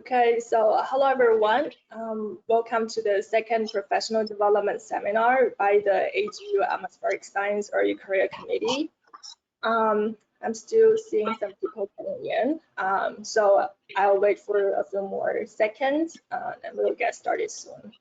Okay, so hello everyone. Welcome to the second professional development seminar by the AGU Atmospheric Science Early Career Committee. I'm still seeing some people coming in, so I'll wait for a few more seconds and we'll get started soon.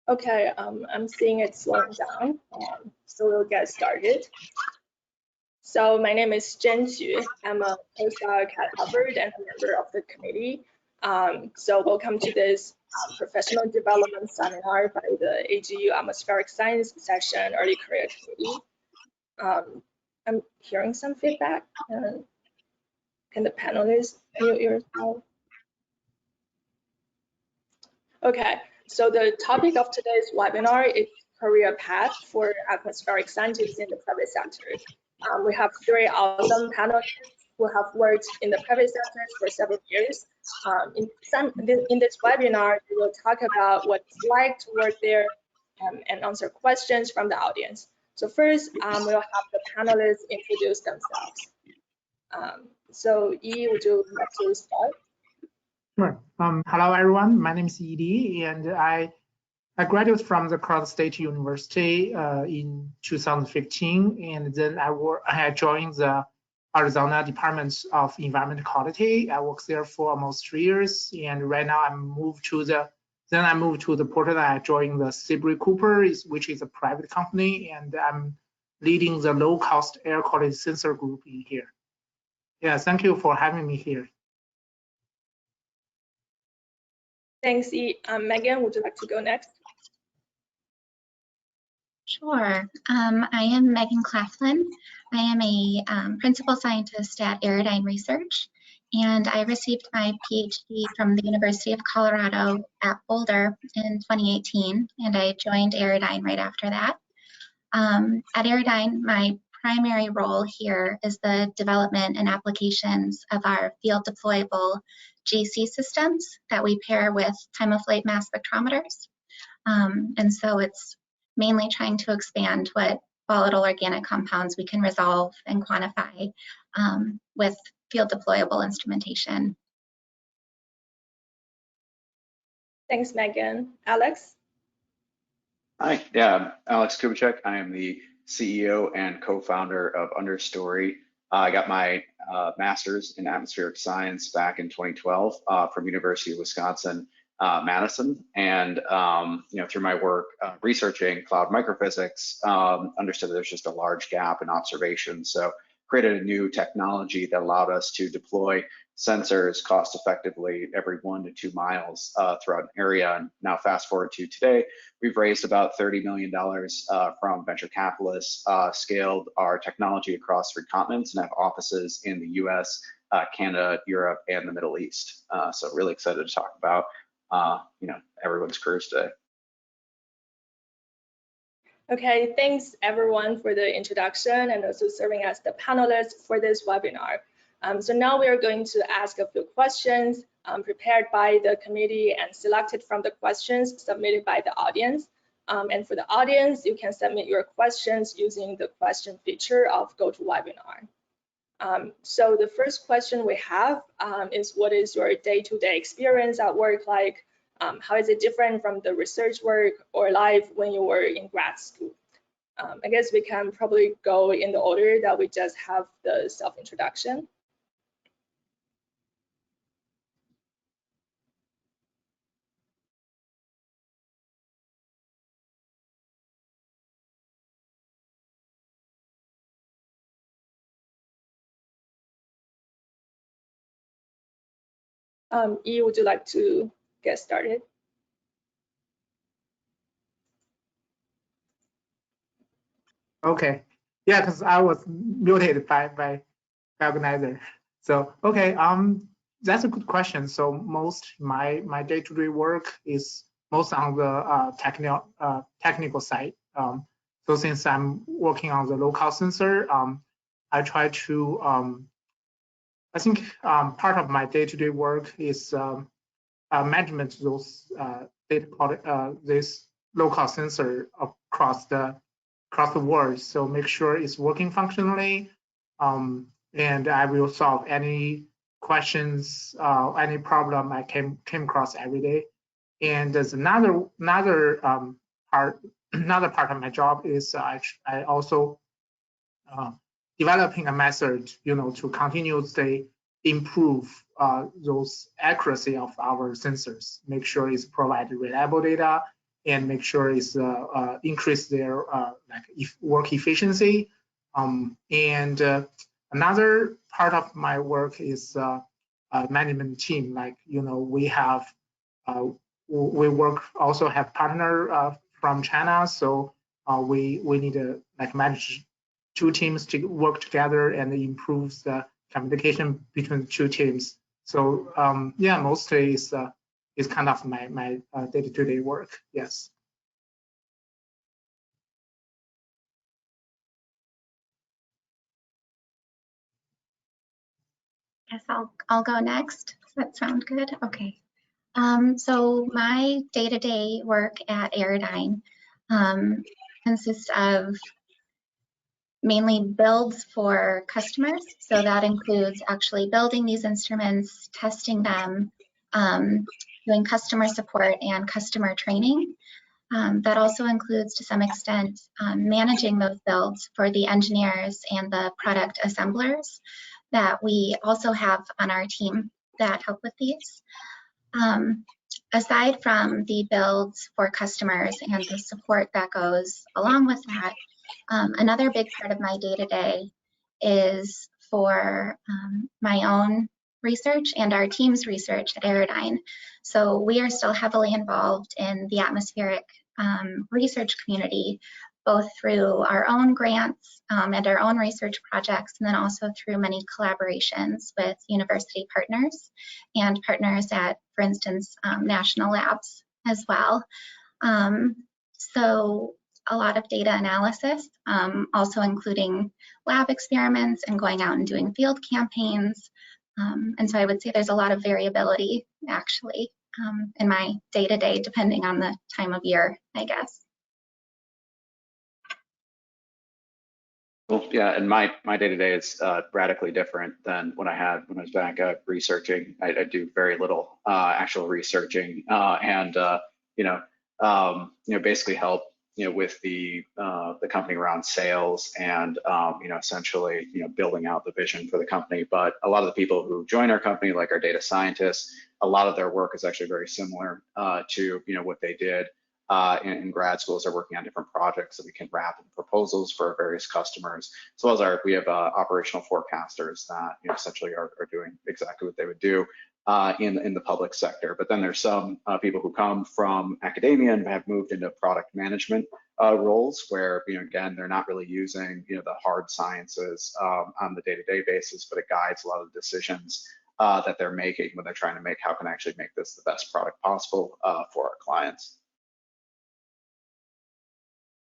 Okay, I'm seeing it slowing down, so we'll get started. So my name is Zhen Xu. I'm a postdoc at Harvard and a member of the committee. So welcome to this professional development seminar by the AGU Atmospheric Science Session Early Career Committee. I'm hearing some feedback. Can the panelists mute yourself? Okay, so the topic of today's webinar is career path for atmospheric scientists in the private sector. We have three awesome panelists who have worked in the private sector for several years. In this webinar, we will talk about what it's like to work there and answer questions from the audience. So first, we'll have the panelists introduce themselves. So Yi, would you like to start? Sure. Hello, everyone. My name is Yi, and I graduated from the Colorado State University in 2015, and then I joined the Arizona Department of Environmental Quality. I worked there for almost 3 years, and right now I moved to Portland. I joined the Sailbri Cooper, which is a private company, and I'm leading the low-cost air quality sensor group in here. Yeah, thank you for having me here. Thanks, Yi. Megan, would you like to go next? Sure. I am Megan Claflin. I am a principal scientist at Aerodyne Research, and I received my PhD from the University of Colorado at Boulder in 2018, and I joined Aerodyne right after that. At Aerodyne, my primary role here is the development and applications of our field deployable GC systems that we pair with time-of-flight mass spectrometers. And so it's mainly trying to expand what volatile organic compounds we can resolve and quantify with field deployable instrumentation. Thanks, Megan. Alex? Hi, yeah, I'm Alex Kubicek. I am the CEO and co-founder of Understory. I got my master's in atmospheric science back in 2012 from University of Wisconsin, Madison, and through my work researching cloud microphysics, understood that there's just a large gap in observation. So created a new technology that allowed us to deploy sensors cost effectively every 1 to 2 miles throughout an area. And now fast forward to today, we've raised about $30 million from venture capitalists, scaled our technology across 3 continents, and have offices in the US, Canada, Europe, and the Middle East. So really excited to talk about everyone's careers today. Okay, thanks everyone for the introduction and also serving as the panelists for this webinar. So now we are going to ask a few questions prepared by the committee and selected from the questions submitted by the audience. And for the audience, you can submit your questions using the question feature of GoToWebinar. So the first question we have is, what is your day-to-day experience at work like? How is it different from the research work or life when you were in grad school? I guess we can probably go in the order that we just have the self-introduction. Yi, would you like to get started? Okay. Yeah, because I was muted by organizer. So okay, that's a good question. So most my day-to-day work is most on the technical side. So since I'm working on the local sensor, I try to I think part of my day-to-day work is management those this local sensor across the world. So make sure it's working functionally, and I will solve any questions, any problem I came across every day. And there's another part of my job is I also developing a method, to continuously improve those accuracy of our sensors, make sure it's provided reliable data, and make sure it's increase their work efficiency. And another part of my work is management team. We have we work also have partner from China, so we need to manage two teams to work together and improve the communication between two teams. So yeah, mostly is kind of my day-to-day work. Yes. Guess I'll go next. Does that sound good? Okay. So my day-to-day work at Aerodyne consists of mainly builds for customers. So that includes actually building these instruments, testing them, doing customer support and customer training. That also includes, to some extent, managing those builds for the engineers and the product assemblers that we also have on our team that help with these. Aside from the builds for customers and the support that goes along with that, another big part of my day-to-day is for my own research and our team's research at Aerodyne. So we are still heavily involved in the atmospheric research community, both through our own grants and our own research projects, and then also through many collaborations with university partners and partners at, for instance, national labs as well. So a lot of data analysis, also including lab experiments and going out and doing field campaigns. And so I would say there's a lot of variability actually in my day-to-day, depending on the time of year, I guess. Well, yeah, and my day-to-day is radically different than what I had when I was back researching. I do very little actual researching, and basically help with the company around sales and essentially building out the vision for the company. But a lot of the people who join our company, like our data scientists, a lot of their work is actually very similar to what they did in grad schools. Are working on different projects that we can wrap in proposals for various customers, as well as we have operational forecasters that essentially are doing exactly what they would do in the public sector. But then there's some people who come from academia and have moved into product management roles where again, they're not really using the hard sciences on the day-to-day basis, but it guides a lot of the decisions that they're making when they're trying to make how can I actually make this the best product possible for our clients.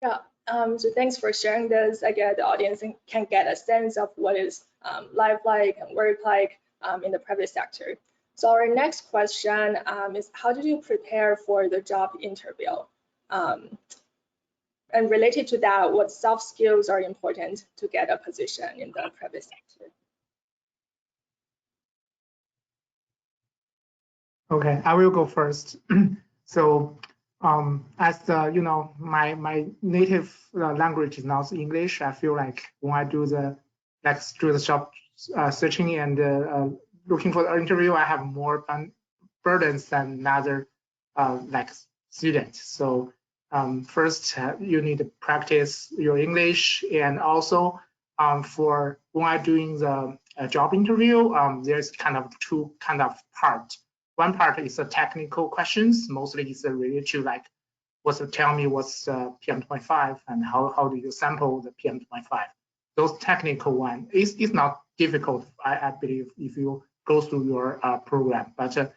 Yeah, so thanks for sharing this. I guess the audience can get a sense of what is life like and work like in the private sector. So our next question is, how did you prepare for the job interview? And related to that, what soft skills are important to get a position in the private sector? Okay, I will go first. So as my native language is not English, I feel like when I do the job searching and looking for the interview, I have more burdens than another student. So first you need to practice your English, and also for when I'm doing the job interview, there's kind of two kind of part. one part is the technical questions, mostly it's related to like, tell me what's PM2.5 and how do you sample the PM2.5. Those technical one is not difficult, I believe, if you go through your program. But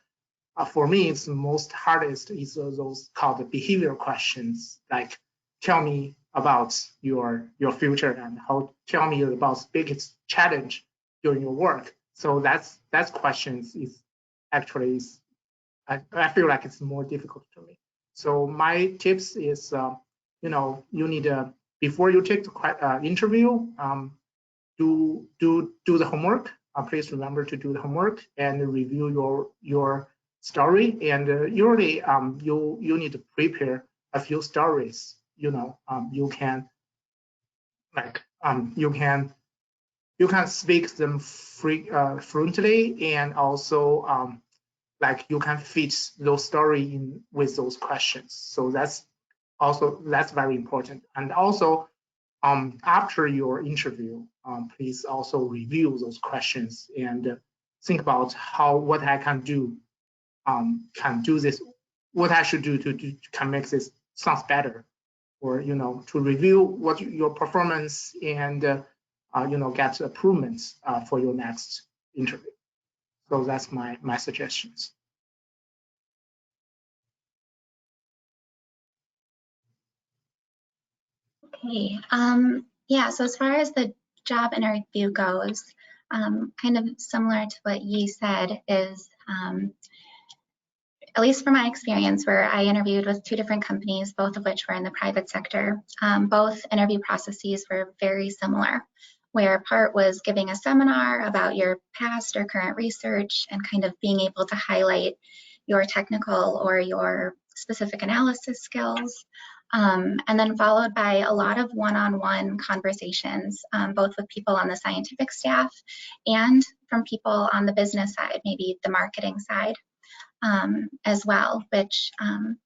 for me, it's most hardest is those called the behavioral questions, like tell me about your future and tell me about the biggest challenge during your work. So that's questions is actually I feel like it's more difficult to me. So my tips is you need before you take the interview, do the homework. Please remember to do the homework and review your story. And usually you need to prepare a few stories. You can like you can speak them fluently, and also like you can fit those story in with those questions. So that's very important. And also after your interview, please also review those questions and think about what I can do this, what I should do to can make this sounds better, or to review what your performance and get improvements for your next interview. So that's my suggestions. Okay. Yeah. So as far as the job interview goes, kind of similar to what Yi said is, at least from my experience, where I interviewed with 2 different companies, both of which were in the private sector, both interview processes were very similar, where part was giving a seminar about your past or current research and kind of being able to highlight your technical or your specific analysis skills, and then followed by a lot of one-on-one conversations, both with people on the scientific staff and from people on the business side, maybe the marketing side. As well, which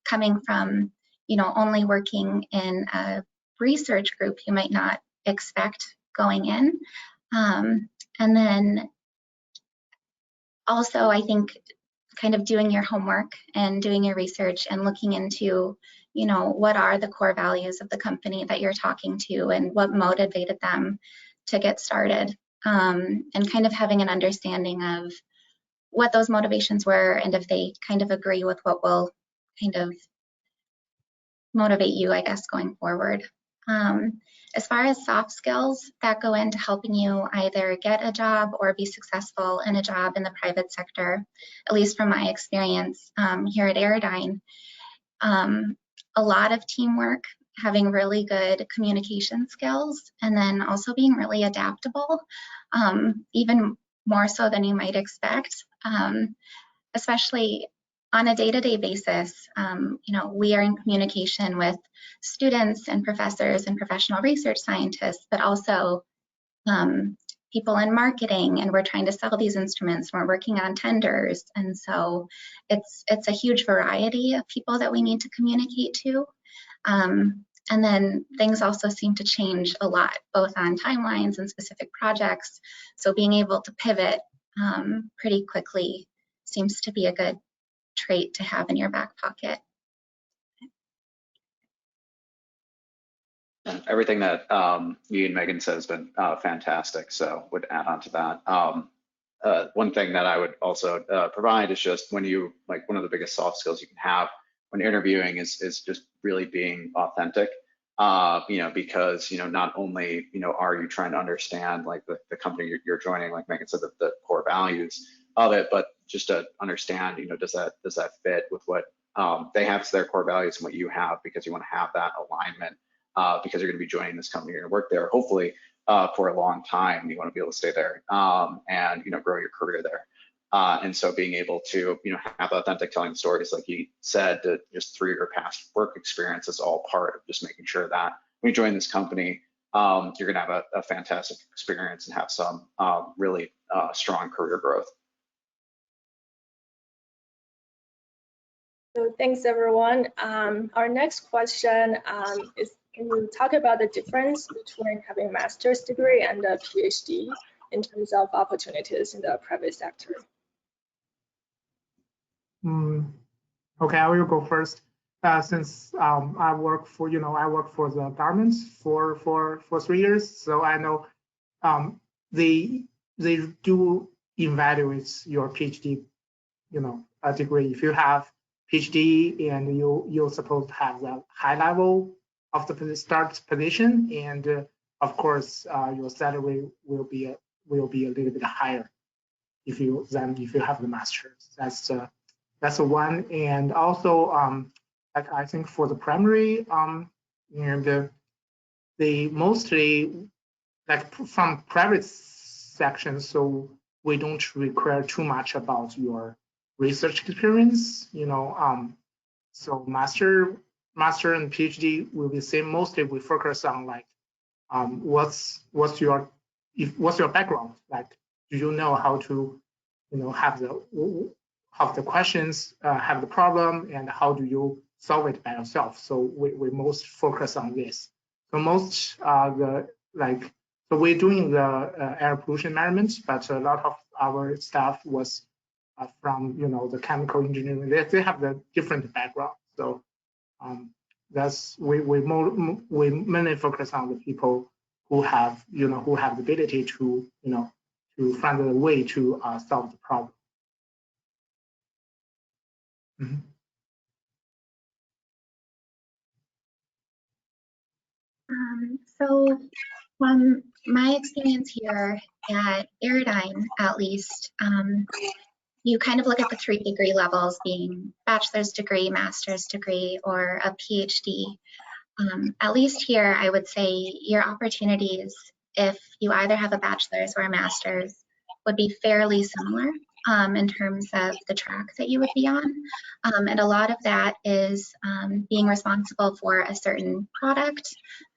coming from, only working in a research group, you might not expect going in. And then also, I think kind of doing your homework and doing your research and looking into, what are the core values of the company that you're talking to and what motivated them to get started, and kind of having an understanding of what those motivations were and if they kind of agree with what will kind of motivate you, I guess, going forward. As far as soft skills that go into helping you either get a job or be successful in a job in the private sector, at least from my experience here at Aerodyne, a lot of teamwork, having really good communication skills, and then also being really adaptable, even more so than you might expect, especially on a day-to-day basis. We are in communication with students and professors and professional research scientists, but also people in marketing, and we're trying to sell these instruments. We're working on tenders, and so it's a huge variety of people that we need to communicate to. And then things also seem to change a lot, both on timelines and specific projects. So being able to pivot pretty quickly seems to be a good trait to have in your back pocket. Everything that you and Megan said has been fantastic, so would add on to that. One thing that I would also provide is just when you, like, one of the biggest soft skills you can have when interviewing is just really being authentic. Because not only are you trying to understand like the company you're joining, like Megan said, the core values of it, but just to understand does that fit with what they have as their core values and what you have, because you want to have that alignment, because you're going to be joining this company, you're going to work there hopefully for a long time. You want to be able to stay there and grow your career there. And so being able to have authentic telling stories, like you said, to just through your past work experience, is all part of just making sure that when you join this company, you're going to have a fantastic experience and have some really strong career growth. So thanks, everyone. Our next question is, can you talk about the difference between having a master's degree and a PhD in terms of opportunities in the private sector? Okay, I will go first. Since I work for the government for 3 years, so I know they do evaluate your PhD, a degree. If you have PhD and you're supposed to have the high level of the start position, and of course your salary will be a little bit higher if you have the master's. That's the one. And also like I think for the primary and they mostly like from private sections, so we don't require too much about your research experience, so master and PhD will be the same. Mostly we focus on like what's your background, like do you know how to have the questions, have the problem, and how do you solve it by yourself. So we most focus on this. So most so we're doing the air pollution measurement, but a lot of our staff was from the chemical engineering. They have the different background. So that's we mainly focus on the people who have the ability to to find a way to solve the problem. So from my experience here at Aerodyne, at least, you kind of look at the 3 degree levels being bachelor's degree, master's degree, or a PhD. At least here, I would say your opportunities, if you either have a bachelor's or a master's, would be fairly similar in terms of the track that you would be on. And a lot of that is being responsible for a certain product,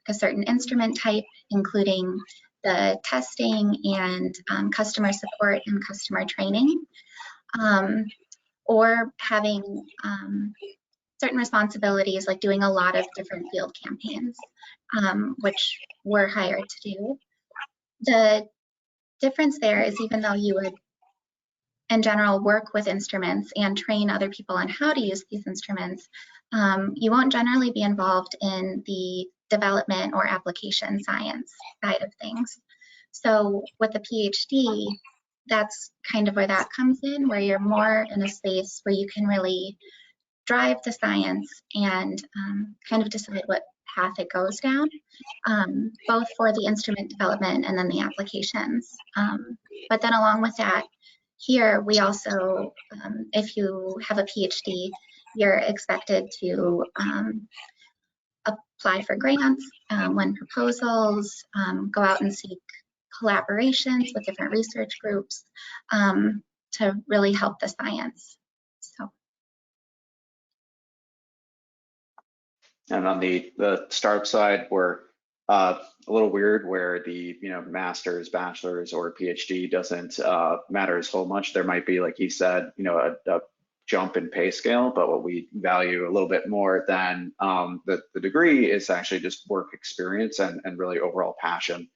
a certain instrument type, including the testing and customer support and customer training, or having certain responsibilities like doing a lot of different field campaigns, which we're hired to do. The difference there is even though you would in general work with instruments and train other people on how to use these instruments, you won't generally be involved in the development or application science side of things. So with the PhD, that's kind of where that comes in, where you're more in a space where you can really drive the science and kind of decide what path it goes down, both for the instrument development and then the applications. But then along with that, here we also, if you have a PhD, you're expected to apply for grants, win proposals, go out and seek collaborations with different research groups to really help the science. So. And on the startup side, we're a little weird where the master's, bachelor's, or PhD doesn't matter as whole much. There might be, like he said, a jump in pay scale, but what we value a little bit more than the degree is actually just work experience and really overall passion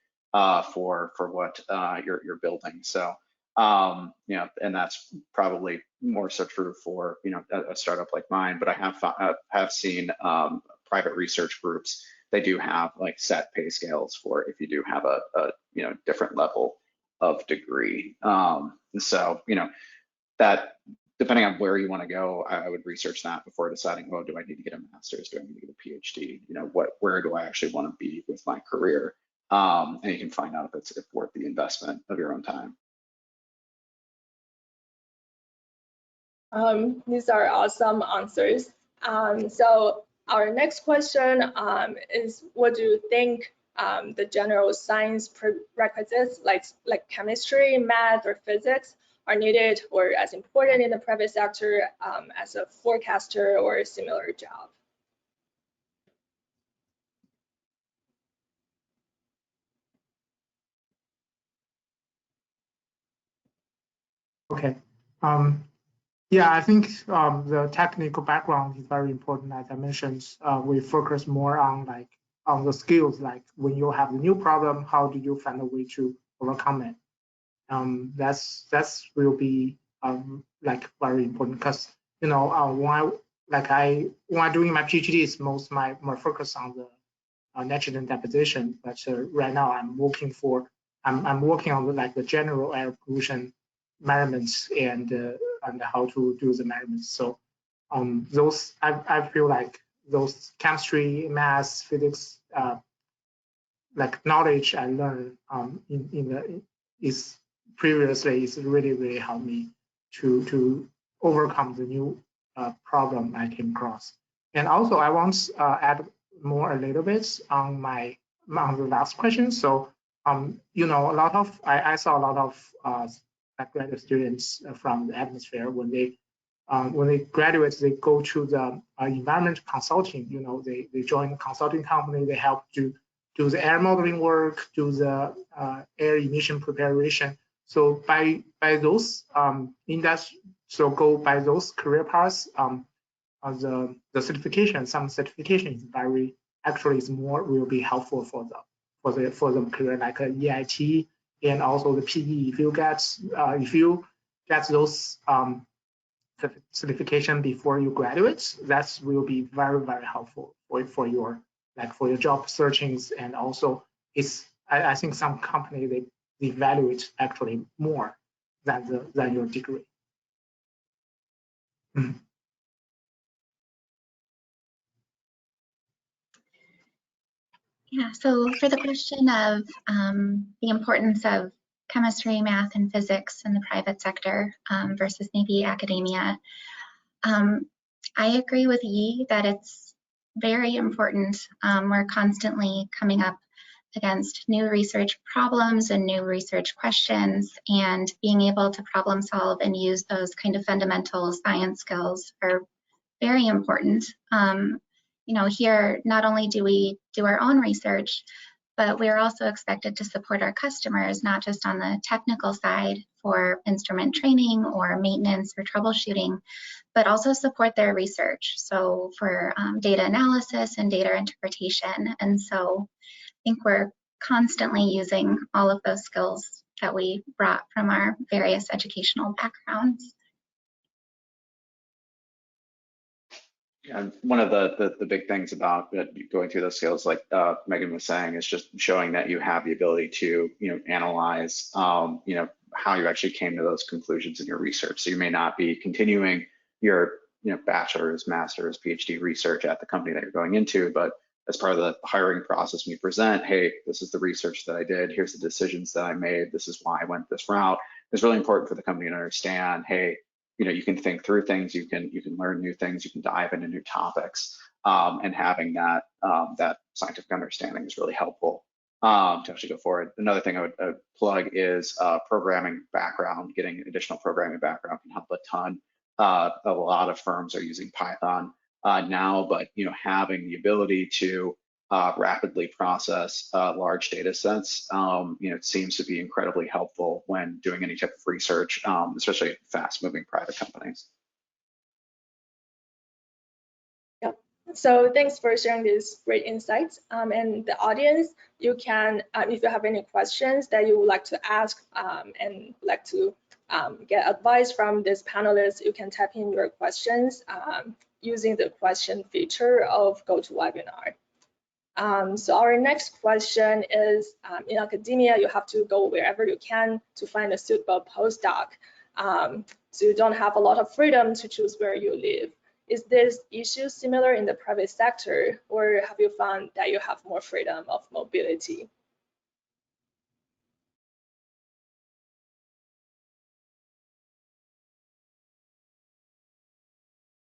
for what you're building. So and that's probably more so true for a startup like mine. But I have seen private research groups. They do have like set pay scales for if you do have a different level of degree. So that depending on where you want to go, I would research that before deciding, well, do I need to get a master's? Do I need to get a PhD? Where do I actually want to be with my career? And you can find out if it's worth the investment of your own time. These are awesome answers. So our next question is, what do you think the general science prerequisites like chemistry, math, or physics are needed or as important in the private sector as a forecaster or a similar job? Okay. Yeah, I think the technical background is very important. As I mentioned, we focus more on the skills, like when you have a new problem, how do you find a way to overcome it? That's will be like very important, because you know, when I doing my PhD, it's more focus on the nitrogen deposition. But right now, I'm working on the general air pollution measurements and how to do the measurements. So those I feel like those chemistry, math, physics, like knowledge I learned is really helped me to overcome the new problem I came across. And also I want to add more a little bit on the last question. So you know, I saw a lot of graduate students from the atmosphere when they graduate, they go to the environment consulting. You know, they join a consulting company. They help to do the air modeling work, do the air emission preparation. So by those go by those career paths, the certification, some certification is will be helpful for the career, like EIT and also the PE. If you get those certification before you graduate, that will be very helpful for your job searchings. And also I think some company they value it actually more than your degree. Mm-hmm. Yeah, so for the question of the importance of chemistry, math, and physics in the private sector versus maybe academia, I agree with Yi that it's very important. We're constantly coming up against new research problems and new research questions, and being able to problem solve and use those kind of fundamental science skills are very important. You know, here, not only do we do our own research, but we're also expected to support our customers, not just on the technical side for instrument training or maintenance or troubleshooting, but also support their research. So for data analysis and data interpretation. And so I think we're constantly using all of those skills that we brought from our various educational backgrounds. And one of the big things about going through those skills, like Megan was saying, is just showing that you have the ability to, analyze, how you actually came to those conclusions in your research. So you may not be continuing your, bachelor's, master's, PhD research at the company that you're going into, but as part of the hiring process, when you present, hey, this is the research that I did, here's the decisions that I made, this is why I went this route. It's really important for the company to understand, hey, you can think through things, you can learn new things, you can dive into new topics, and having that scientific understanding is really helpful to actually go forward. Another thing I would plug is programming background. Getting additional programming background can help a ton. A lot of firms are using Python now, but having the ability to rapidly process large data sets, it seems to be incredibly helpful when doing any type of research, especially fast-moving private companies. Yep. So thanks for sharing these great insights. And the audience, you can, if you have any questions that you would like to ask and like to get advice from this panelist, you can type in your questions using the question feature of GoToWebinar. So our next question is, in academia, you have to go wherever you can to find a suitable postdoc. So you don't have a lot of freedom to choose where you live. Is this issue similar in the private sector, or have you found that you have more freedom of mobility?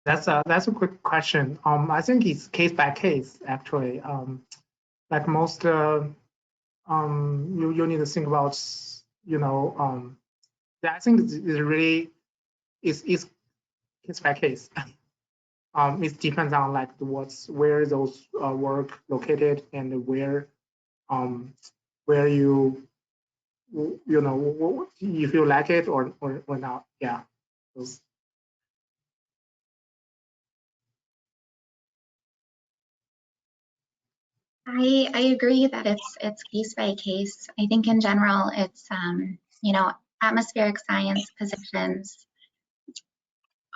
That's a quick question. I think it's case by case actually. Like most, you need to think about, I think it's really is case by case. It depends on like where those work located and where you if you like it or not. Yeah. I agree that it's case by case. I think in general, it's atmospheric science positions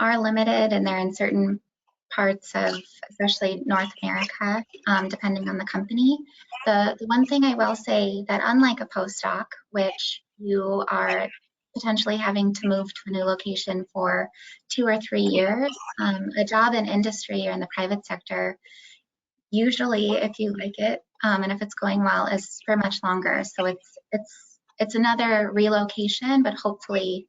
are limited, and they're in certain parts of, especially North America, depending on the company. The one thing I will say that unlike a postdoc, which you are potentially having to move to a new location for 2 or 3 years, a job in industry or in the private sector, usually if you like it and if it's going well, is for much longer. So it's another relocation, but hopefully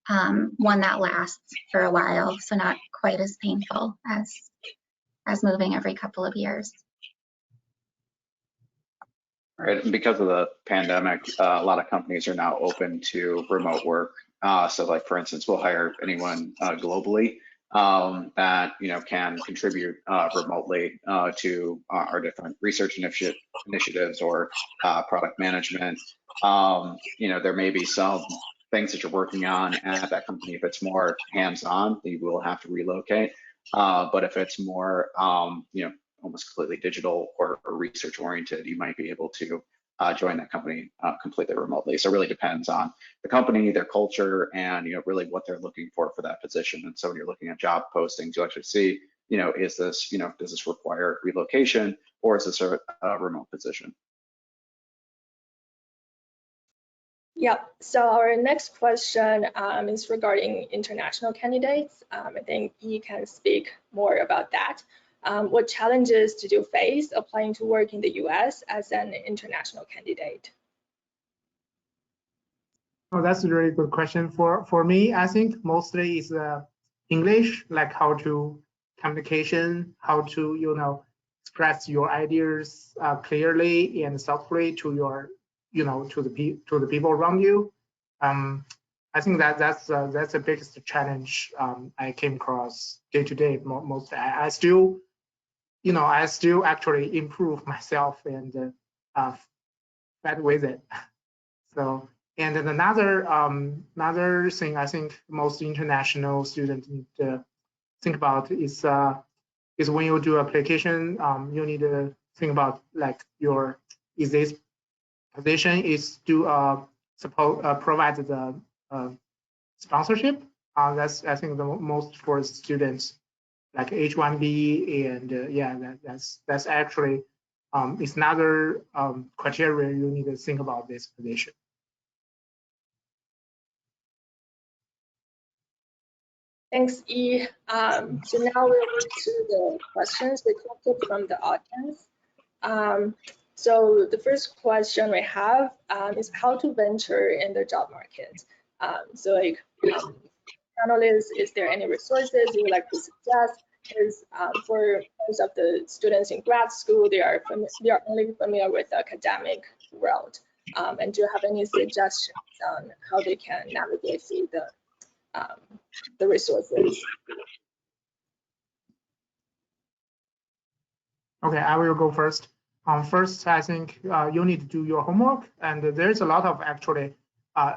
one that lasts for a while, so not quite as painful as moving every couple of years. Right, and because of the pandemic, a lot of companies are now open to remote work. So, like for instance, we'll hire anyone globally that can contribute remotely to our different research initiatives or product management. There may be some things that you're working on at that company. If it's more hands-on, you will have to relocate. But if it's more, almost completely digital or research oriented, you might be able to join that company completely remotely. So it really depends on the company, their culture, and really what they're looking for that position. And so when you're looking at job postings, you actually see, is this, does this require relocation, or is this a remote position? Yep. So our next question is regarding international candidates. I think you can speak more about that. What challenges did you face applying to work in the US as an international candidate? Oh, that's a really good question. For me, I think mostly is English, like how to communication, how to express your ideas clearly and softly to your to the people around you. I think that's the biggest challenge I came across day to day. Mostly, I still actually improve myself and fight with it. So, and then another thing I think most international students need to think about is when you do application, you need to think about like is this position is to provide the sponsorship. That's I think the most for students like H-1B, and yeah, that's actually it's another criteria you need to think about this position. Thanks, Yi. So now we'll move to the questions we collected from the audience. So the first question we have is how to venture in the job market. So like panelists, is there any resources you would like to suggest? Because for most of the students in grad school, they are only familiar with the academic world. And do you have any suggestions on how they can navigate through the resources? Okay, I will go first. First, I think you need to do your homework, and there's a lot of actually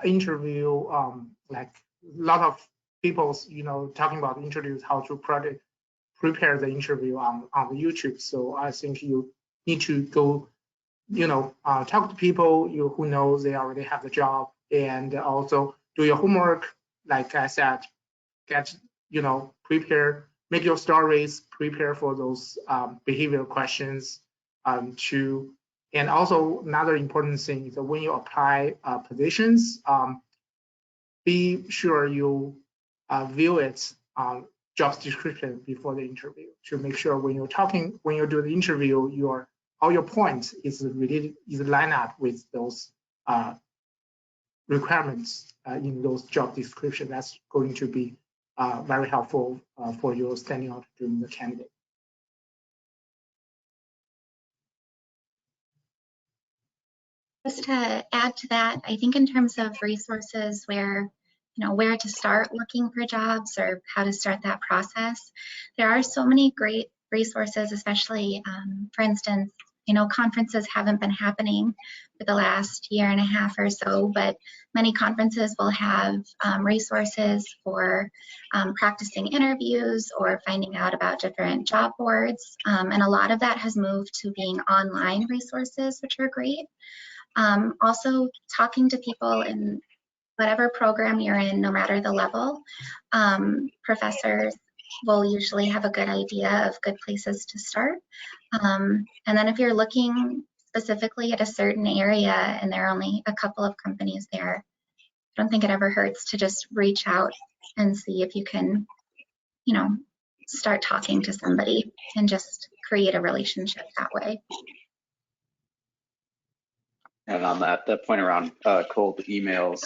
interview, like a lot of people, talking about interviews, how to prepare the interview on the YouTube. So I think you need to go, talk to people who know they already have the job, and also do your homework. Like I said, prepare, make your stories, prepare for those behavioral questions. And also another important thing is that when you apply positions, be sure you view it job description before the interview to make sure when you do the interview, all your points is line up with those requirements in those job description. That's going to be very helpful for you standing out during the candidate. Just to add to that, I think in terms of resources where to start looking for jobs or how to start that process, there are so many great resources, especially, for instance, conferences haven't been happening for the last year and a half or so, but many conferences will have resources for practicing interviews or finding out about different job boards. And a lot of that has moved to being online resources, which are great. Also, talking to people in whatever program you're in, no matter the level, professors will usually have a good idea of good places to start. And then if you're looking specifically at a certain area and there are only a couple of companies there, I don't think it ever hurts to just reach out and see if you can, you know, start talking to somebody and just create a relationship that way. And on that point around cold emails,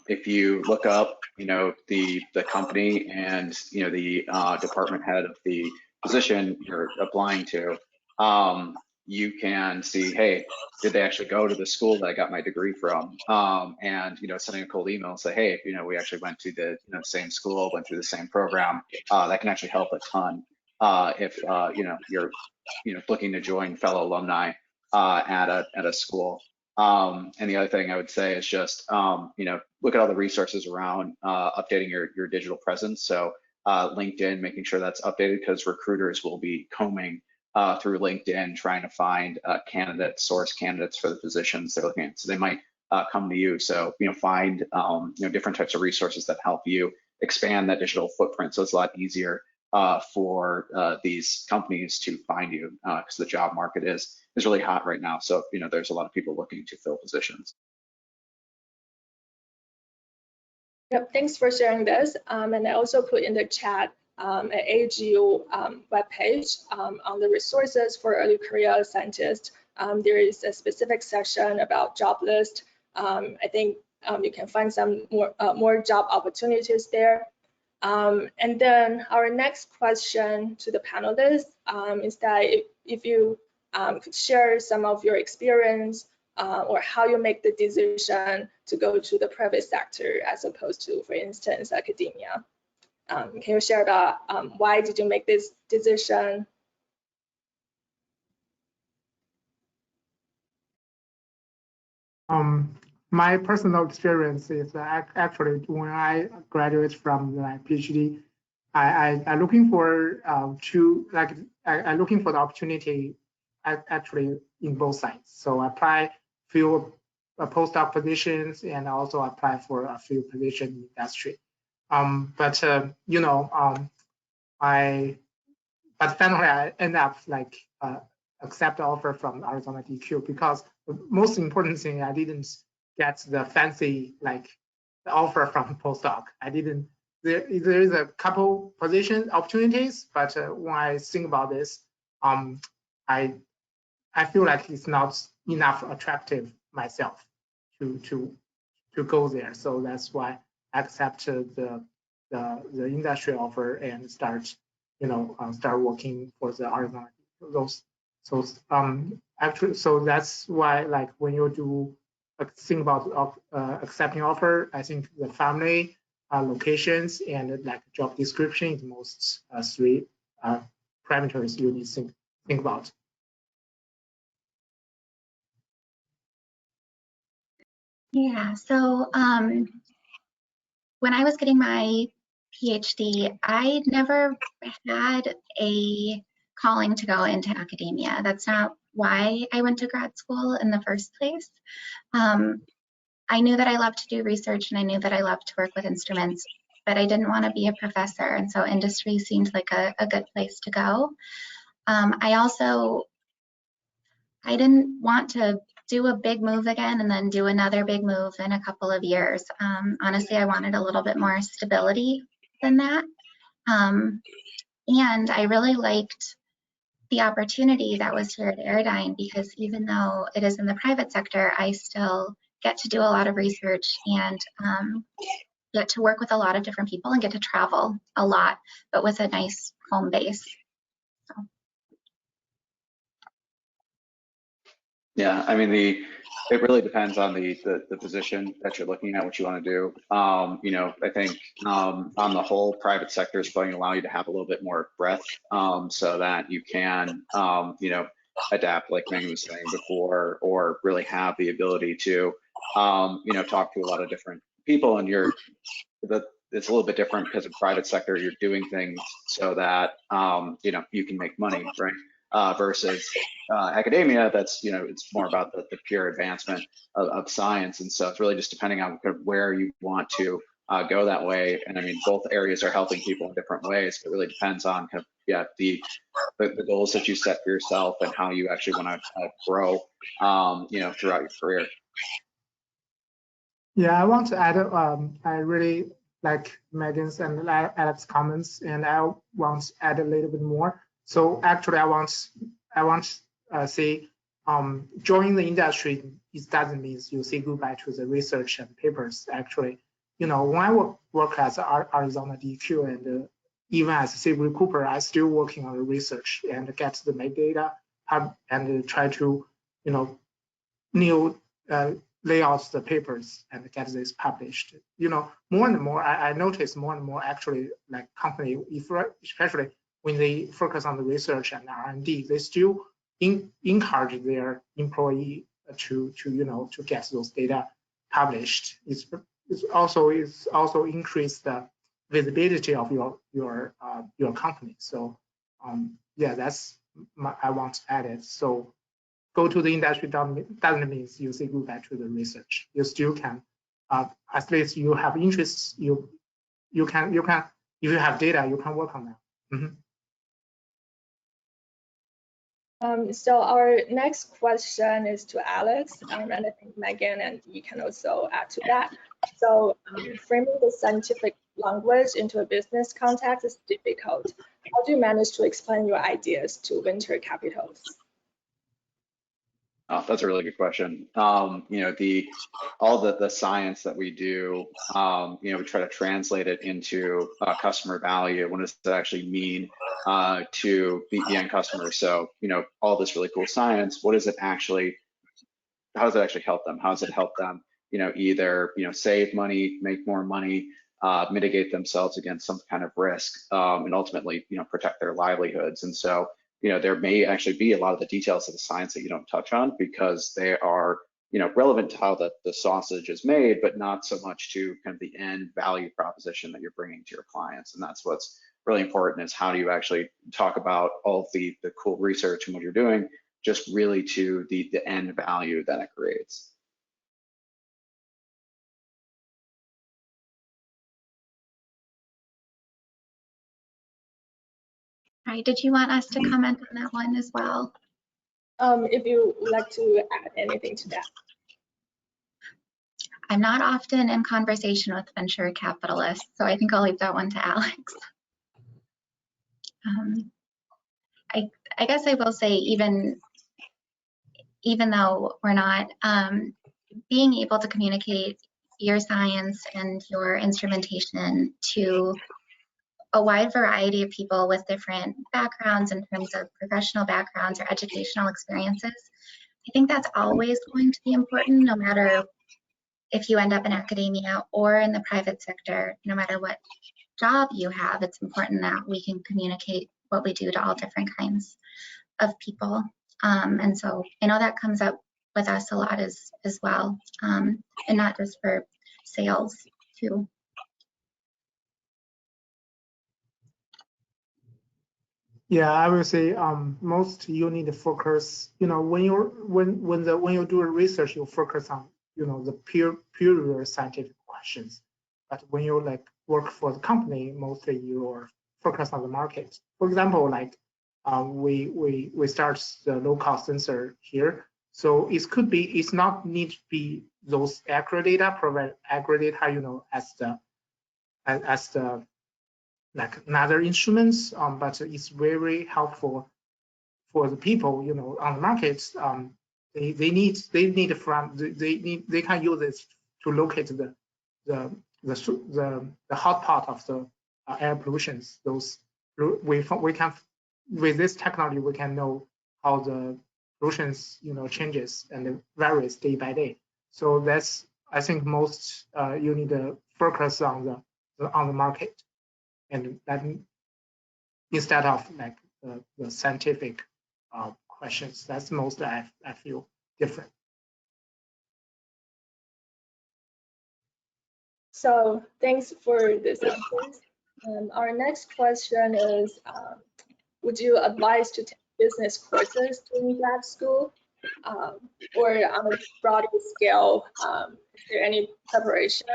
if you look up, the company and the department head of the position you're applying to, you can see, hey, did they actually go to the school that I got my degree from? And sending a cold email and say, hey, we actually went to the same school, went through the same program. That can actually help a ton if you're looking to join fellow alumni at a school. And the other thing I would say is just, look at all the resources around updating your digital presence. So LinkedIn, making sure that's updated, because recruiters will be combing through LinkedIn trying to find source candidates for the positions they're looking at. So they might come to you. So, find, different types of resources that help you expand that digital footprint. So it's a lot easier for these companies to find you, because the job market is really hot right now. So, there's a lot of people looking to fill positions. Yep, thanks for sharing this. And I also put in the chat an AGU webpage on the resources for early career scientists. There is a specific section about job list. I think you can find some more job opportunities there. And then our next question to the panelists is that if you could share some of your experience or how you make the decision to go to the private sector as opposed to, for instance, academia. Can you share about why did you make this decision? My personal experience is actually when I graduated from my PhD, I looking for I looking for the opportunity actually in both sides. So I apply few postdoc positions and also apply for a few positions in industry. But finally I end up accept the offer from Arizona DQ, because the most important thing, I didn't get the fancy the offer from postdoc. I didn't. There is a couple position opportunities, but when I think about this, I feel like it's not enough attractive myself to go there. So that's why I accepted the industry offer and start working for the Arizona those. So actually, so that's why when you do think about accepting offer, I think the family, locations, and job description is the most three parameters you need to think about. Yeah, so when I was getting my PhD, I never had a calling to go into academia. That's not why I went to grad school in the first place. I knew that I loved to do research and I knew that I loved to work with instruments, but I didn't want to be a professor. And so industry seemed like a good place to go. I didn't want to do a big move again and then do another big move in a couple of years. Honestly, I wanted a little bit more stability than that. And I really liked the opportunity that was here at Aerodyne, because even though it is in the private sector, I still get to do a lot of research and get to work with a lot of different people and get to travel a lot, but with a nice home base. So. Yeah, I mean, it really depends on the position that you're looking at, what you want to do. I think on the whole, private sector is going to allow you to have a little bit more breadth, so that you can, adapt, like Megan was saying before, or really have the ability to, talk to a lot of different people. And it's a little bit different because in private sector, you're doing things so that, you can make money, right? versus academia, that's, it's more about the pure advancement of science. And so it's really just depending on kind of where you want to go that way. And I mean, both areas are helping people in different ways. It really depends on kind of, the goals that you set for yourself and how you actually want to grow, throughout your career. Yeah, I want to add, I really like Megan's and Alex's comments, and I want to add a little bit more. So actually, I want to say, joining the industry, it doesn't mean you say goodbye to the research and papers. Actually, when I work as Arizona DQ and even as Sailbri Cooper, I still working on the research and get the metadata and try to, lay out the papers and get this published. More and more, I notice more and more actually like company, especially when they focus on the research and R&D, they still encourage their employee to get those data published. It's also increase the visibility of your company. So yeah, that's I want to add it. So go to the industry doesn't mean you say goodbye to the research. You still can, at least you have interests. You can if you have data, you can work on that. Mm-hmm. So our next question is to Alex, and I think Megan and you can also add to that. So framing the scientific language into a business context is difficult. How do you manage to explain your ideas to venture capitals? Oh, that's a really good question. All the science that we do, we try to translate it into customer value. What does that actually mean to the end customer? So, all this really cool science, how does it actually help them? How does it help them, either, save money, make more money, mitigate themselves against some kind of risk, and ultimately, protect their livelihoods. And so, there may actually be a lot of the details of the science that you don't touch on because they are, relevant to how the sausage is made, but not so much to kind of the end value proposition that you're bringing to your clients. And that's what's really important, is how do you actually talk about all of the cool research and what you're doing, just really to the end value that it creates. Right, did you want us to comment on that one as well? If you would like to add anything to that. I'm not often in conversation with venture capitalists, so I think I'll leave that one to Alex. I guess I will say, even though we're not, being able to communicate your science and your instrumentation to a wide variety of people with different backgrounds in terms of professional backgrounds or educational experiences, I think that's always going to be important, no matter if you end up in academia or in the private sector. No matter what job you have, it's important that we can communicate what we do to all different kinds of people. And so I know that comes up with us a lot as well, and not just for sales too. Yeah, I will say most you need to focus. When you do a research, you focus on the pure scientific questions. But when you work for the company, mostly you focus on the market. For example, we start the low cost sensor here. So it's not need to be those accurate data, provide accurate data, as the like another instruments, but it's very helpful for the people, on the markets. They can use it to locate the hot pot of the air pollutions. We can, with this technology, we can know how the pollutions changes and varies day by day. So that's, I think, most you need to focus on the market, and that instead of the scientific questions. That's most I feel different. So thanks for this answers. Our next question is, would you advise to take business courses during grad school? Or on a broader scale, is there any preparation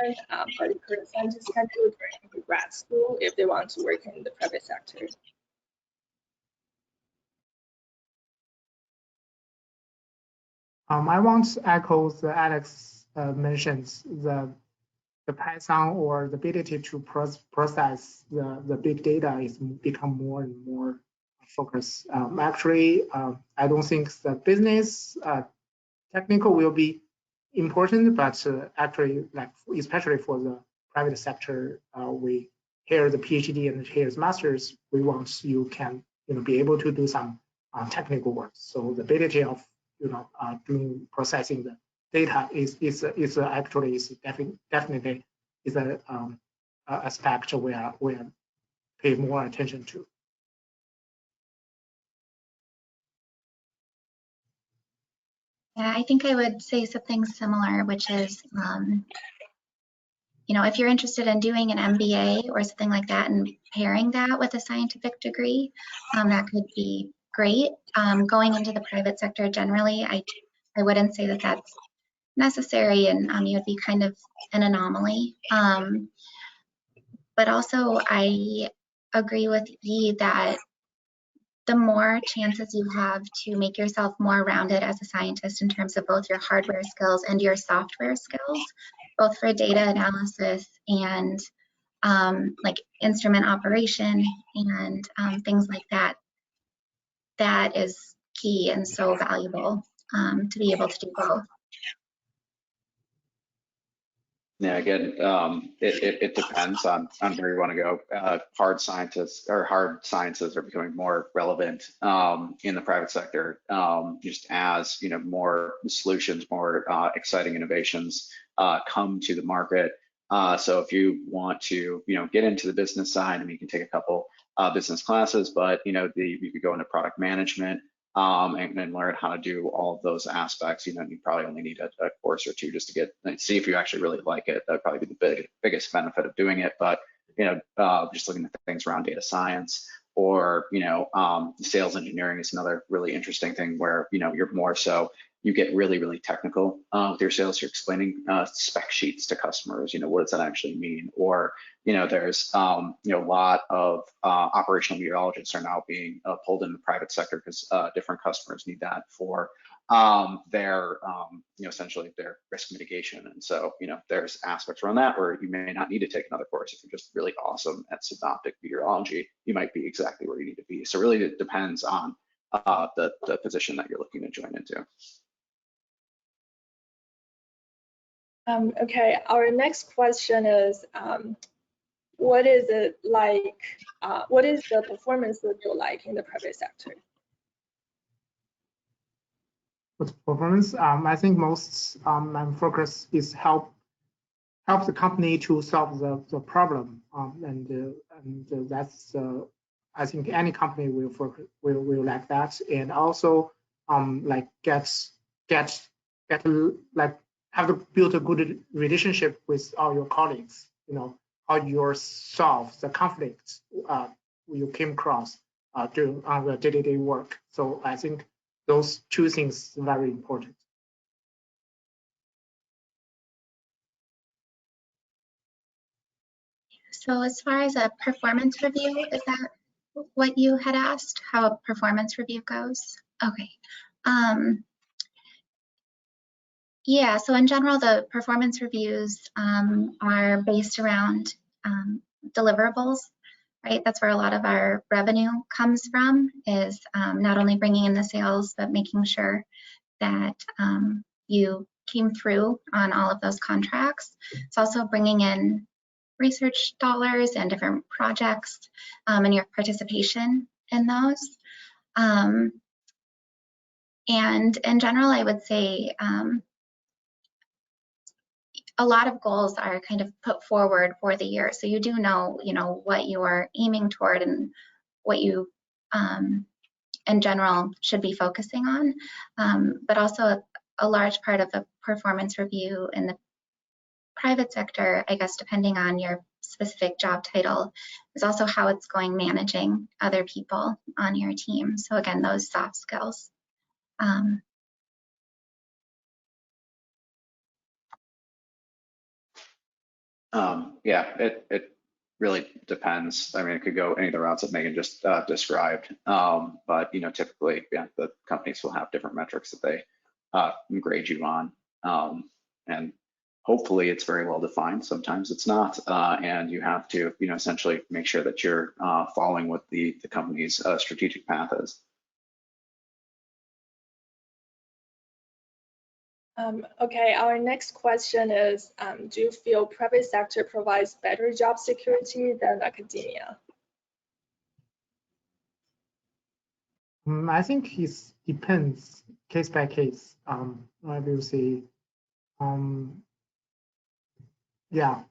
for the current scientists can do during grad school if they want to work in the private sector? I want to echo the Alex mentions the Python or the ability to process the big data is become more and more focused. Actually, I don't think the business technical will be important, but actually, like especially for the private sector, we here the PhD and here's masters, we want you can be able to do some technical work. So the ability of doing processing the data is actually definitely is a aspect we pay more attention to. Yeah, I think I would say something similar, which is, if you're interested in doing an MBA or something like that and pairing that with a scientific degree, that could be great. Going into the private sector generally, I wouldn't say that that's necessary, and you'd be kind of an anomaly. But also, I agree with Yi that the more chances you have to make yourself more rounded as a scientist in terms of both your hardware skills and your software skills, both for data analysis and like instrument operation and things like that, that is key and so valuable to be able to do both. Yeah, again, it depends on where you want to go. Hard scientists or hard sciences are becoming more relevant in the private sector, just as more solutions, more exciting innovations come to the market. So if you want to get into the business side, you can take a couple business classes, but you could go into product management. And learn how to do all of those aspects. You probably only need a course or two just to see if you actually really like it. That'd probably be the biggest benefit of doing it. But just looking at the things around data science or sales engineering is another really interesting thing where you're more so you get really technical with your sales. You're explaining spec sheets to customers. What does that actually mean? Or there's a lot of operational meteorologists are now being pulled in the private sector because different customers need that for their essentially their risk mitigation. And so there's aspects around that where you may not need to take another course. If you're just really awesome at synoptic meteorology, you might be exactly where you need to be. So really it depends on the position that you're looking to join into. Okay, our next question is, what is it like? What is the performance review like in the private sector? With performance, I think most focus is help the company to solve the problem, and that's I think any company will like that, and also like have to build a good relationship with all your colleagues. How you solve the conflicts you came across during the day-to-day work. So I think those two things are very important. So as far as a performance review, is that what you had asked? How a performance review goes? Okay. Yeah, so in general, the performance reviews are based around deliverables, right? That's where a lot of our revenue comes from, is not only bringing in the sales, but making sure that you came through on all of those contracts. It's also bringing in research dollars and different projects and your participation in those. And in general, I would say a lot of goals are kind of put forward for the year. So you do know, what you are aiming toward and what you, in general, should be focusing on. But also a large part of the performance review in the private sector, I guess, depending on your specific job title is also how it's going managing other people on your team. So again, those soft skills. Yeah, it really depends. I mean, it could go any of the routes that Megan just described. But typically, yeah, the companies will have different metrics that they grade you on, and hopefully it's very well defined. Sometimes it's not, and you have to essentially make sure that you're following what the company's strategic path is. Okay, our next question is, do you feel private sector provides better job security than academia? I think it depends case by case. I will say, yeah,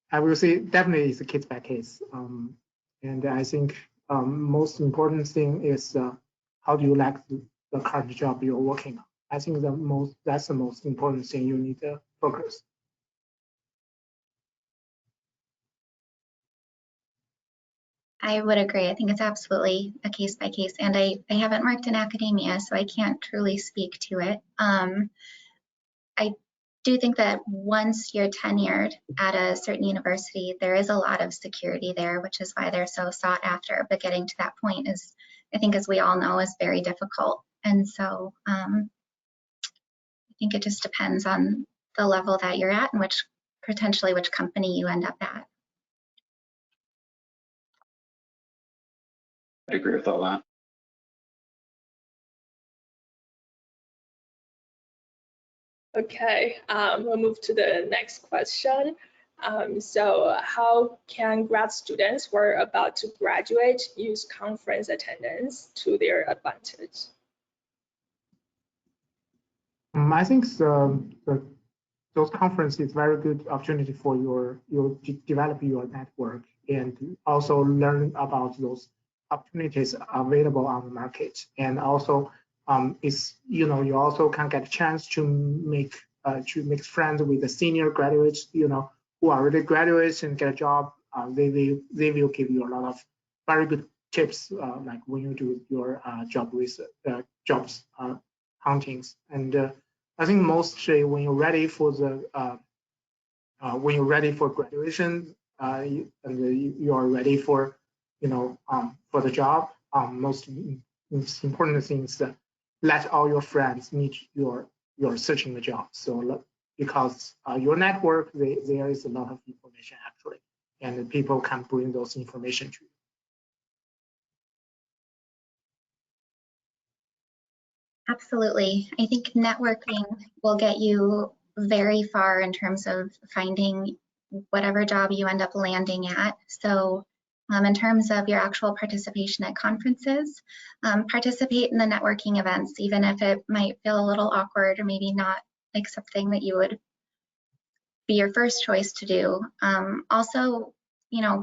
I will say definitely it's a case by case. And I think most important thing is how do you like the current job you're working on. I think that's the most important thing you need to focus. I would agree. I think it's absolutely a case by case, and I haven't worked in academia, so I can't truly speak to it. I do think that once you're tenured at a certain university, there is a lot of security there, which is why they're so sought after. But getting to that point is, I think, as we all know, is very difficult. And so I think it just depends on the level that you're at and potentially which company you end up at. I agree with all that. Okay, we'll move to the next question. So how can grad students who are about to graduate use conference attendance to their advantage? I think those conferences is very good opportunity for you to develop your network and also learn about those opportunities available on the market. And also, you also can get a chance to make friends with the senior graduates, who already graduates and get a job. They will give you a lot of very good tips, like when you do your job research, jobs huntings. And I think mostly when you're ready for graduation, and you are ready for the job. Most important thing is that let all your friends meet you're searching the job. So because your network, there is a lot of information actually, and people can bring those information to you. Absolutely. I think networking will get you very far in terms of finding whatever job you end up landing at. So in terms of your actual participation at conferences, participate in the networking events, even if it might feel a little awkward or maybe not like something that you would be your first choice to do. Also,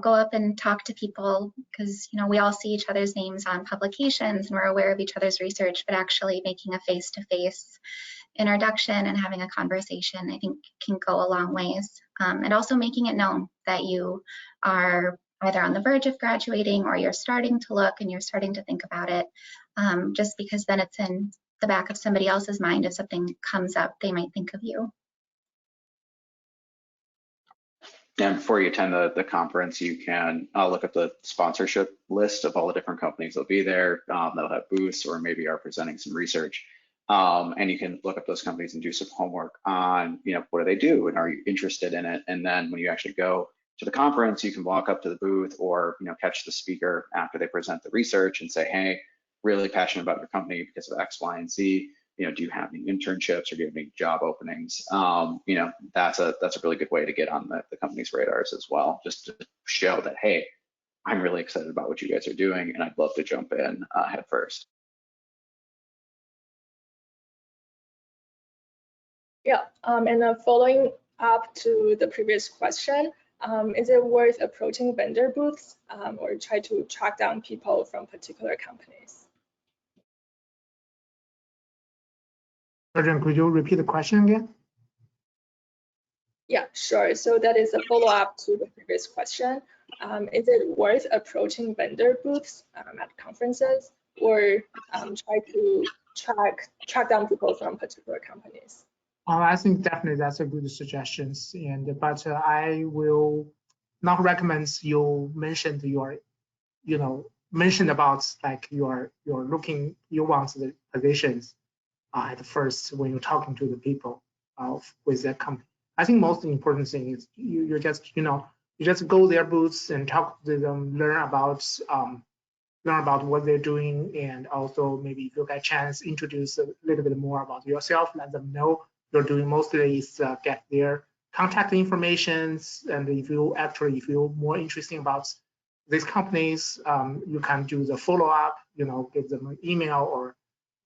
go up and talk to people because, we all see each other's names on publications and we're aware of each other's research, but actually making a face-to-face introduction and having a conversation, I think can go a long ways. And also making it known that you are either on the verge of graduating or you're starting to look and you're starting to think about it, just because then it's in the back of somebody else's mind. If something comes up, they might think of you. And before you attend the conference, you can look at the sponsorship list of all the different companies that'll be there. They'll have booths or maybe are presenting some research. And you can look up those companies and do some homework on, what do they do and are you interested in it? And then when you actually go to the conference, you can walk up to the booth or, catch the speaker after they present the research and say, hey, really passionate about your company because of X, Y, and Z. Do you have any internships or do you have any job openings? That's a really good way to get on the company's radars as well, just to show that, hey, I'm really excited about what you guys are doing and I'd love to jump in head first. Yeah, and then following up to the previous question, is it worth approaching vendor booths or try to track down people from particular companies? Sergeant, could you repeat the question again? Yeah, sure. So that is a follow-up to the previous question. Is it worth approaching vendor booths at conferences, or try to track down people from particular companies? I think definitely that's a good suggestion, but I will not recommend you mentioned your, mentioned about like you're looking, you want the positions at first when you're talking to the people with that company. I think most important thing is you just you just go their booths and talk to them, learn about what they're doing, and also maybe if you get a chance, introduce a little bit more about yourself, let them know you're doing mostly is get their contact information, and if you're more interested about these companies, you can do the follow-up, give them an email or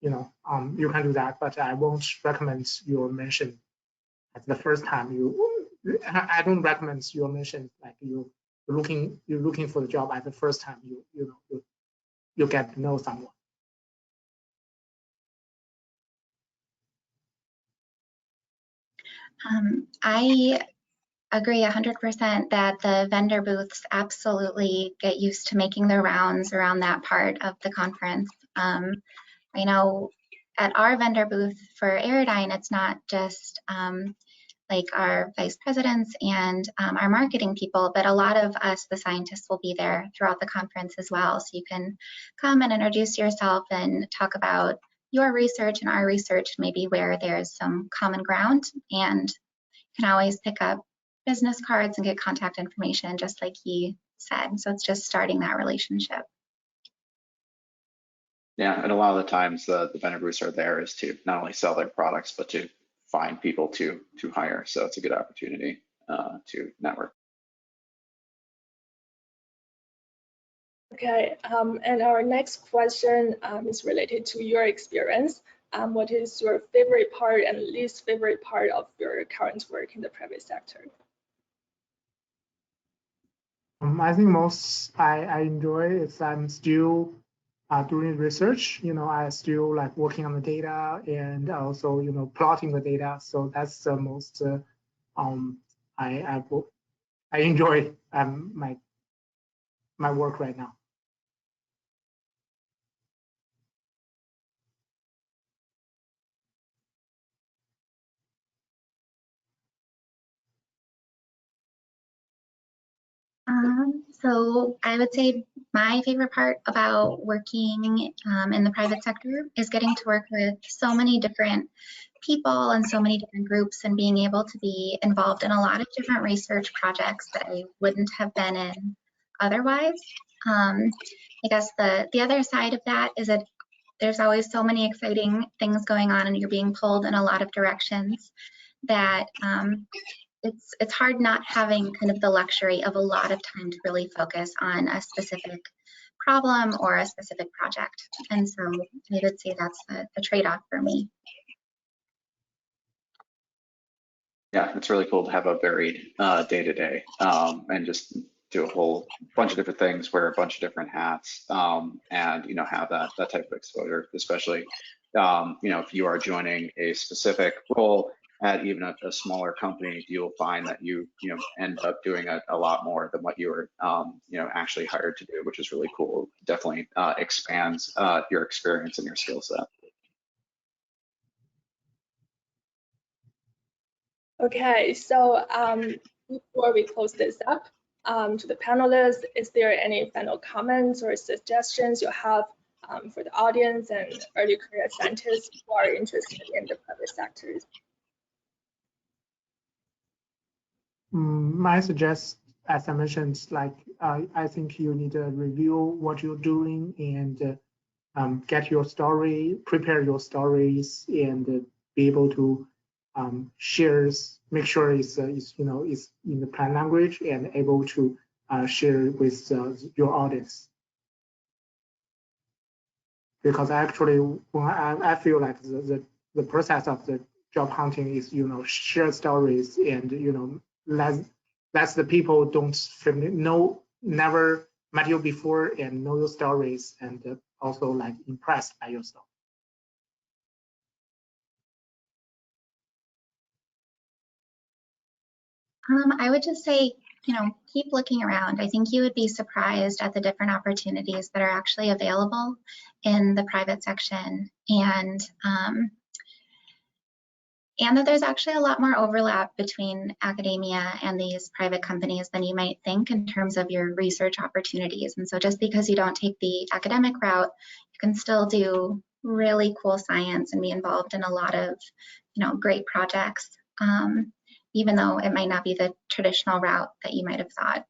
you can do that, but I won't recommend you mention at the first time I don't recommend you mention like you're looking for the job at the first time you get to know someone. I agree 100% that the vendor booths absolutely get used to making their rounds around that part of the conference. I know at our vendor booth for Aerodyne, it's not just like our vice presidents and our marketing people, but a lot of us, the scientists, will be there throughout the conference as well. So you can come and introduce yourself and talk about your research and our research, maybe where there's some common ground, and you can always pick up business cards and get contact information, just like he said. So it's just starting that relationship. Yeah, and a lot of the times the vendor booths are there is to not only sell their products, but to find people to hire. So it's a good opportunity to network. Okay, and our next question is related to your experience. What is your favorite part and least favorite part of your current work in the private sector? I think most I enjoy is I'm still doing research. I still like working on the data and also plotting the data. So that's the most I enjoy my work right now. So I would say my favorite part about working in the private sector is getting to work with so many different people and so many different groups, and being able to be involved in a lot of different research projects that I wouldn't have been in otherwise. I guess the other side of that is that there's always so many exciting things going on, and you're being pulled in a lot of directions that it's hard not having kind of the luxury of a lot of time to really focus on a specific problem or a specific project. And so I would say that's the trade-off for me. Yeah, it's really cool to have a varied day-to-day and just do a whole bunch of different things, wear a bunch of different hats, and have that type of exposure, especially if you are joining a specific role at even a smaller company, you'll find that you end up doing a lot more than what you were actually hired to do, which is really cool. Definitely expands your experience and your skill set. Okay, so before we close this up, to the panelists, is there any final comments or suggestions you have for the audience and early career scientists who are interested in the private sectors? I suggest, as I mentioned, like I think you need to review what you're doing and get your story, prepare your stories, and be able to make sure it's in the plain language and able to share with your audience. Because actually, when I feel like the process of the job hunting is share stories and let the people never met you before and know your stories and also like impressed by your stuff. I would just say, keep looking around. I think you would be surprised at the different opportunities that are actually available in the private section, and that there's actually a lot more overlap between academia and these private companies than you might think in terms of your research opportunities. And so just because you don't take the academic route, you can still do really cool science and be involved in a lot of, great projects, even though it might not be the traditional route that you might have thought.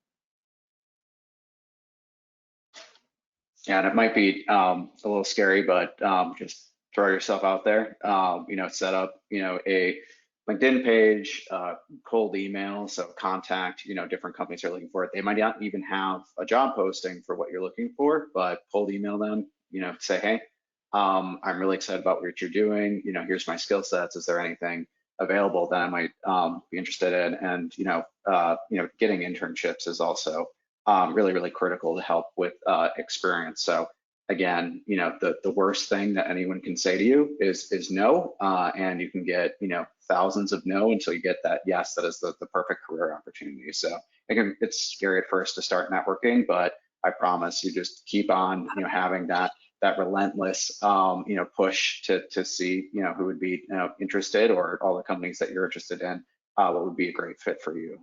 Yeah, and it might be a little scary, but just throw yourself out there. Set up a LinkedIn page, cold email, so contact different companies that are looking for it. They might not even have a job posting for what you're looking for, but cold email them. Say, hey, I'm really excited about what you're doing. Here's my skill sets. Is there anything available that I might be interested in? And getting internships is also really, really critical to help with experience. So again, the worst thing that anyone can say to you is no, and you can get thousands of no until you get that yes. That is the perfect career opportunity. So again, it's scary at first to start networking, but I promise you just keep on having that relentless push to see who would be interested, or all the companies that you're interested in, what would be a great fit for you.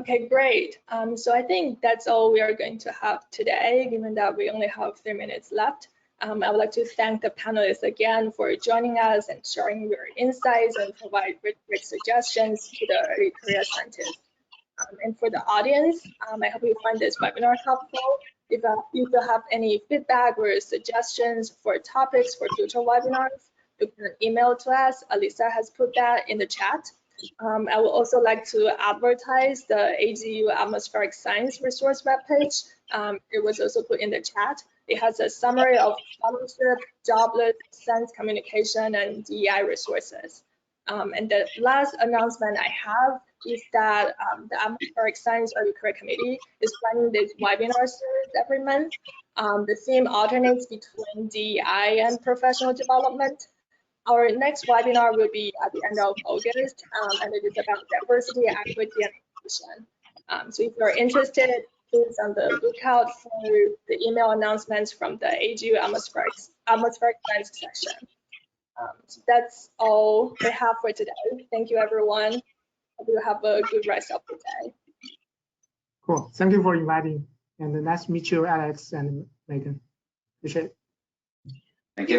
Okay, great. So I think that's all we are going to have today, given that we only have 3 minutes left. I would like to thank the panelists again for joining us and sharing your insights and provide great suggestions to the early career scientists. And for the audience, I hope you find this webinar helpful. If you have any feedback or suggestions for topics for future webinars, you can email to us. Alisa has put that in the chat. I would also like to advertise the AGU Atmospheric Science resource webpage. It was also put in the chat. It has a summary of fellowship, jobless, science communication, and DEI resources. And the last announcement I have is that the Atmospheric Science Early Career Committee is running this webinar series every month. The theme alternates between DEI and professional development. Our next webinar will be at the end of August, and it is about diversity, equity, and inclusion. So if you're interested, please on the lookout for the email announcements from the AGU Atmospheric Science section. So that's all we have for today. Thank you, everyone. Hope you have a good rest of the day. Cool. Thank you for inviting. And nice to meet you, Alex and Megan. Appreciate it. Thank you.